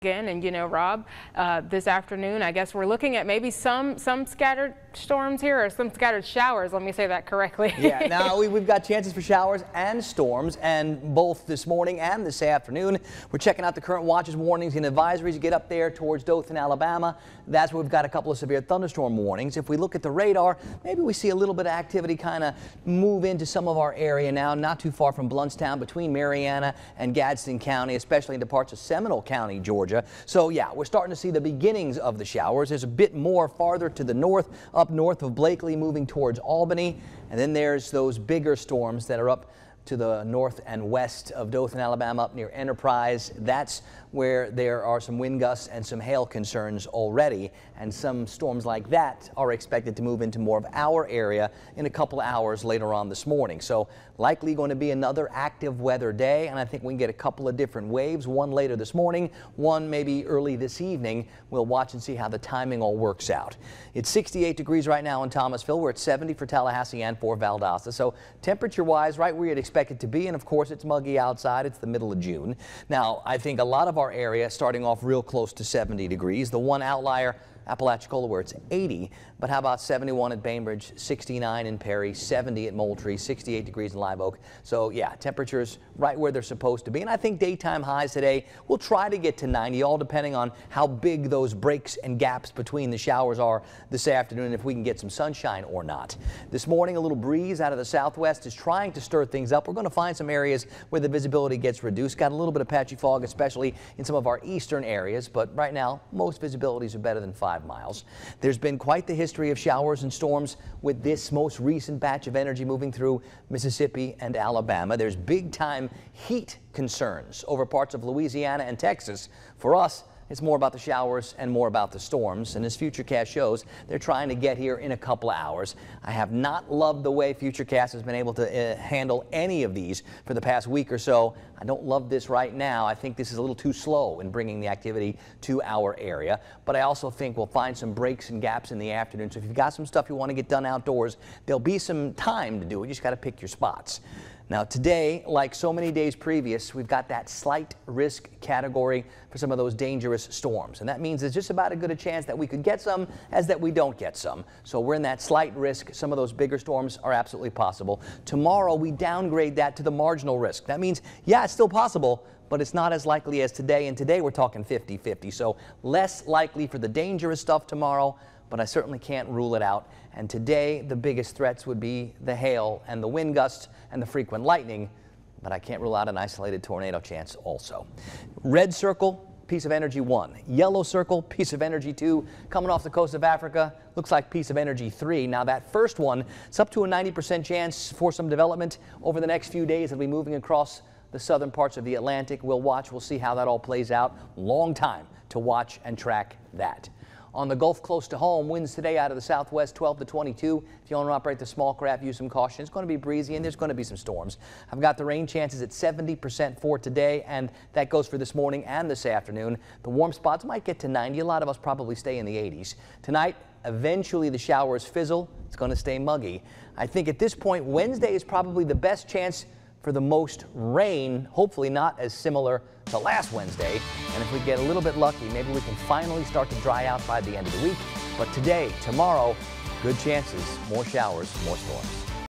Again, and Rob, this afternoon, I guess we're looking at maybe some scattered storms here, or some scattered showers. Let me say that correctly. Yeah, now we've got chances for showers and storms, and both this morning and this afternoon. We're checking out the current watches, warnings, and advisories. You get up there towards Dothan, Alabama. That's where we've got a couple of severe thunderstorm warnings. If we look at the radar, maybe we see a little bit of activity kind of move into some of our area now, not too far from Blountstown, between Marianna and Gadsden County, especially into parts of Seminole County, Georgia. So yeah, we're starting to see the beginnings of the showers. There's a bit more farther to the north, up north of Blakely, moving towards Albany. And then there's those bigger storms that are up to the north and west of Dothan, Alabama, up near Enterprise. That's where there are some wind gusts and some hail concerns already, and some storms like that are expected to move into more of our area in a couple of hours later on this morning. So likely going to be another active weather day, and I think we can get a couple of different waves, one later this morning, one maybe early this evening. We'll watch and see how the timing all works out. It's 68 degrees right now in Thomasville. We're at 70 for Tallahassee and for Valdosta. So temperature-wise, right where you'd expect it to be, and of course it's muggy outside. It's the middle of June. Now, I think a lot of our area starting off real close to 70 degrees. The one outlier, Apalachicola, where it's 80, but how about 71 at Bainbridge, 69 in Perry, 70 at Moultrie, 68 degrees in Live Oak. So yeah, temperatures right where they're supposed to be. And I think daytime highs today will try to get to 90, all depending on how big those breaks and gaps between the showers are this afternoon, if we can get some sunshine or not. This morning, a little breeze out of the southwest is trying to stir things up. We're going to find some areas where the visibility gets reduced. Got a little bit of patchy fog, especially in some of our eastern areas, but right now most visibilities are better than 5 miles. There's been quite the history of showers and storms with this most recent batch of energy moving through Mississippi and Alabama. There's big time heat concerns over parts of Louisiana and Texas. For us, it's more about the showers and more about the storms. And as Futurecast shows, they're trying to get here in a couple of hours. I have not loved the way Futurecast has been able to handle any of these for the past week or so. I don't love this right now. I think this is a little too slow in bringing the activity to our area. But I also think we'll find some breaks and gaps in the afternoon. So if you've got some stuff you want to get done outdoors, there'll be some time to do it. You just got to pick your spots. Now today, like so many days previous, we've got that slight risk category for some of those dangerous storms. And that means there's just about as good a chance that we could get some as that we don't get some. So we're in that slight risk. Some of those bigger storms are absolutely possible. Tomorrow, we downgrade that to the marginal risk. That means, yeah, it's still possible, but it's not as likely as today. And today we're talking 50-50. So less likely for the dangerous stuff tomorrow, but I certainly can't rule it out. And today, the biggest threats would be the hail and the wind gusts and the frequent lightning, but I can't rule out an isolated tornado chance also. Red circle, piece of energy 1. Yellow circle, piece of energy 2. Coming off the coast of Africa, looks like piece of energy 3. Now that first one, it's up to a 90% chance for some development over the next few days. It'll be moving across the southern parts of the Atlantic. We'll watch, we'll see how that all plays out. Long time to watch and track that. On the Gulf close to home, winds today out of the southwest 12 to 22. If you want to operate the small craft, use some caution. It's going to be breezy and there's going to be some storms. I've got the rain chances at 70% for today, and that goes for this morning and this afternoon. The warm spots might get to 90. A lot of us probably stay in the 80s. Tonight, eventually the showers fizzle. It's going to stay muggy. I think at this point, Wednesday is probably the best chance for the most rain, hopefully not as similar to last Wednesday. And if we get a little bit lucky, maybe we can finally start to dry out by the end of the week. But today, tomorrow, good chances, more showers, more storms.